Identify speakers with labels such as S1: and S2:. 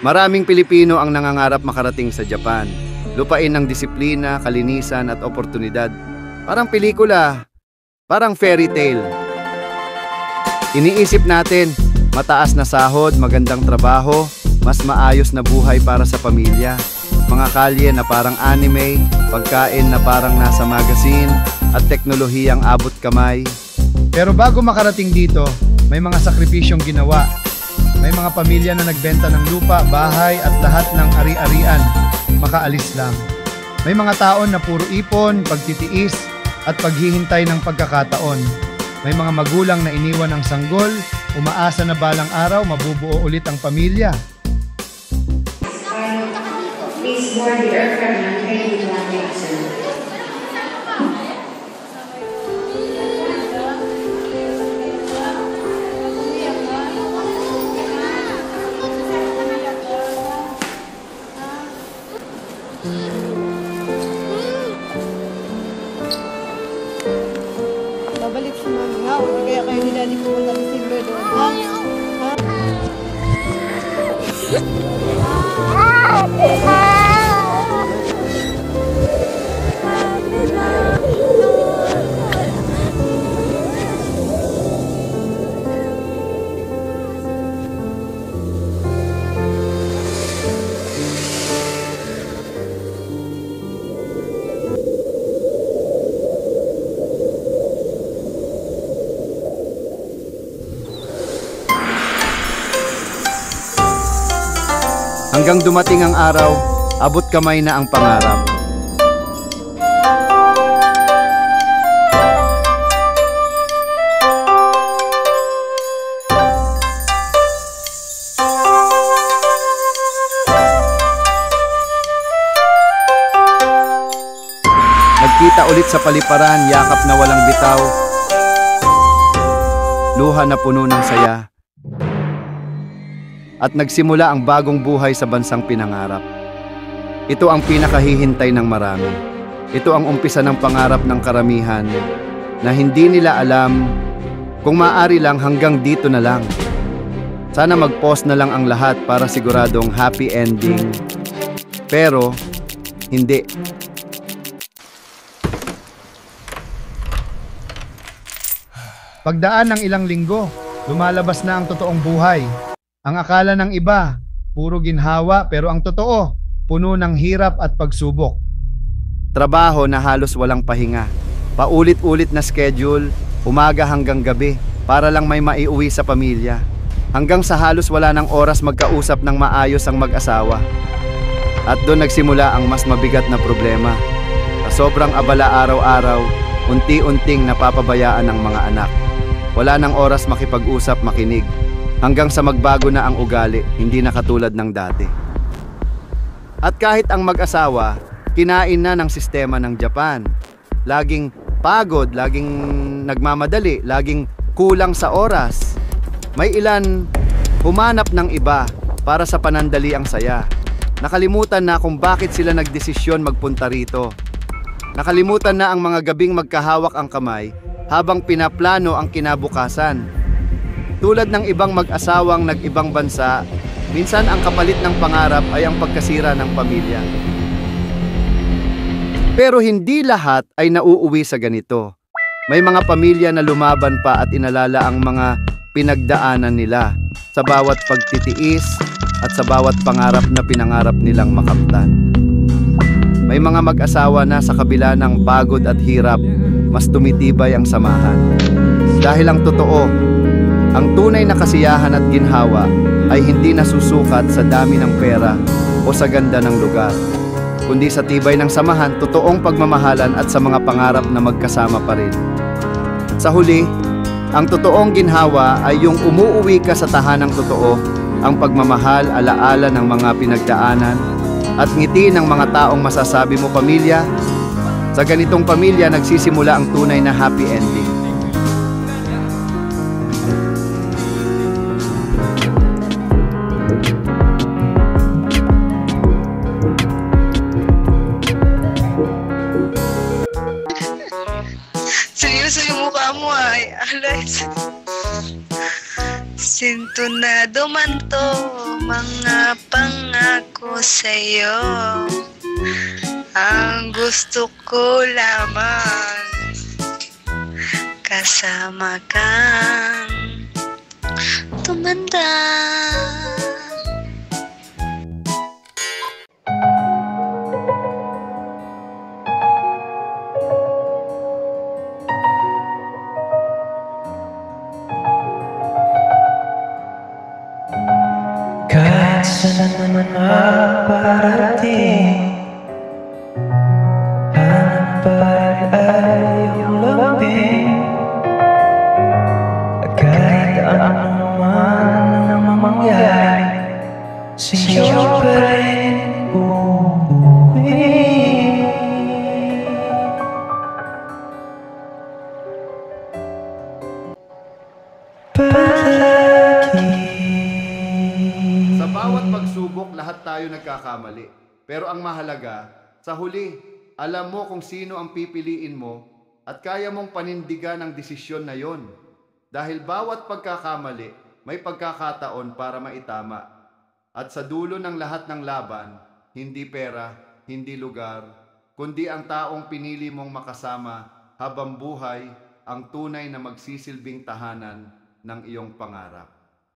S1: Maraming Pilipino ang nangangarap makarating sa Japan. Lupain ng disiplina, kalinisan at oportunidad. Parang pelikula, parang fairy tale. Iniisip natin, mataas na sahod, magandang trabaho, mas maayos na buhay para sa pamilya. Mga kalye na parang anime, pagkain na parang nasa magazine, at teknolohiyang abot kamay.
S2: Pero bago makarating dito, may mga sakripisyong ginawa. May mga pamilya na nagbenta ng lupa, bahay at lahat ng ari-arian, makaalis lang. May mga taon na puro ipon, pagtitiis at paghihintay ng pagkakataon. May mga magulang na iniwan ng sanggol, umaasa na balang araw mabubuo ulit ang pamilya.
S3: Please board the aircraft and train to landing soon.
S4: Babalik si Mami nga, o di kaya kayo ni Daddy pumunta sa Silver doon, ha?
S1: Hanggang dumating ang araw, abot kamay na ang pangarap. Nagkita ulit sa paliparan, yakap na walang bitaw, luha na puno ng saya. At nagsimula ang bagong buhay sa bansang pinangarap. Ito ang pinakahihintay ng marami. Ito ang umpisa ng pangarap ng karamihan na hindi nila alam kung maaari lang hanggang dito na lang. Sana mag-pause na lang ang lahat para siguradong happy ending. Pero, hindi.
S2: Pagdaan ng ilang linggo, lumalabas na ang totoong buhay. Ang akala ng iba, puro ginhawa, pero ang totoo, puno ng hirap at pagsubok.
S1: Trabaho na halos walang pahinga. Paulit-ulit na schedule, umaga hanggang gabi, para lang may maiuwi sa pamilya. Hanggang sa halos wala ng oras magkausap ng maayos ang mag-asawa. At doon nagsimula ang mas mabigat na problema. Sa sobrang abala araw-araw, unti-unting napapabayaan ang mga anak. Wala ng oras makipag-usap, makinig. Hanggang sa magbago na ang ugali, hindi na katulad ng dati. At kahit ang mag-asawa, kinain na ng sistema ng Japan. Laging pagod, laging nagmamadali, laging kulang sa oras. May ilan humanap ng iba para sa panandaliang saya. Nakalimutan na kung bakit sila nagdesisyon magpunta rito. Nakalimutan na ang mga gabing magkahawak ang kamay habang pinaplano ang kinabukasan. Tulad ng ibang mag-asawang nag-ibang bansa, minsan ang kapalit ng pangarap ay ang pagkasira ng pamilya. Pero hindi lahat ay nauuwi sa ganito. May mga pamilya na lumaban pa at inalala ang mga pinagdaanan nila sa bawat pagtitiis at sa bawat pangarap na pinangarap nilang makamtan. May mga mag-asawa na sa kabila ng pagod at hirap, mas tumitibay ang samahan. Dahil ang totoo, ang tunay na kasiyahan at ginhawa ay hindi nasusukat sa dami ng pera o sa ganda ng lugar, kundi sa tibay ng samahan, totoong pagmamahalan at sa mga pangarap na magkasama pa rin. Sa huli, ang totoong ginhawa ay yung umuuwi ka sa tahanang totoo, ang pagmamahal, alaala ng mga pinagdaanan, at ngiti ng mga taong masasabi mo pamilya. Sa ganitong pamilya nagsisimula ang tunay na happy ending.
S4: Seryoso yung mukha mo ay. Alay.
S5: Sintunado man to mga pangako sa'yo. Ang gusto ko lamang kasama kang tumanda.
S6: Kahit saan naman maparating, hanap pa rin ay iyong lambing. Kahit ano man ang mangyari, sa'yo pa rin uuwi.
S1: Sa bawat pagsubok, lahat tayo nagkakamali. Pero ang mahalaga, sa huli, alam mo kung sino ang pipiliin mo at kaya mong panindigan ang desisyon na yon. Dahil bawat pagkakamali, may pagkakataon para maitama. At sa dulo ng lahat ng laban, hindi pera, hindi lugar, kundi ang taong pinili mong makasama habang buhay ang tunay na magsisilbing tahanan ng iyong pangarap.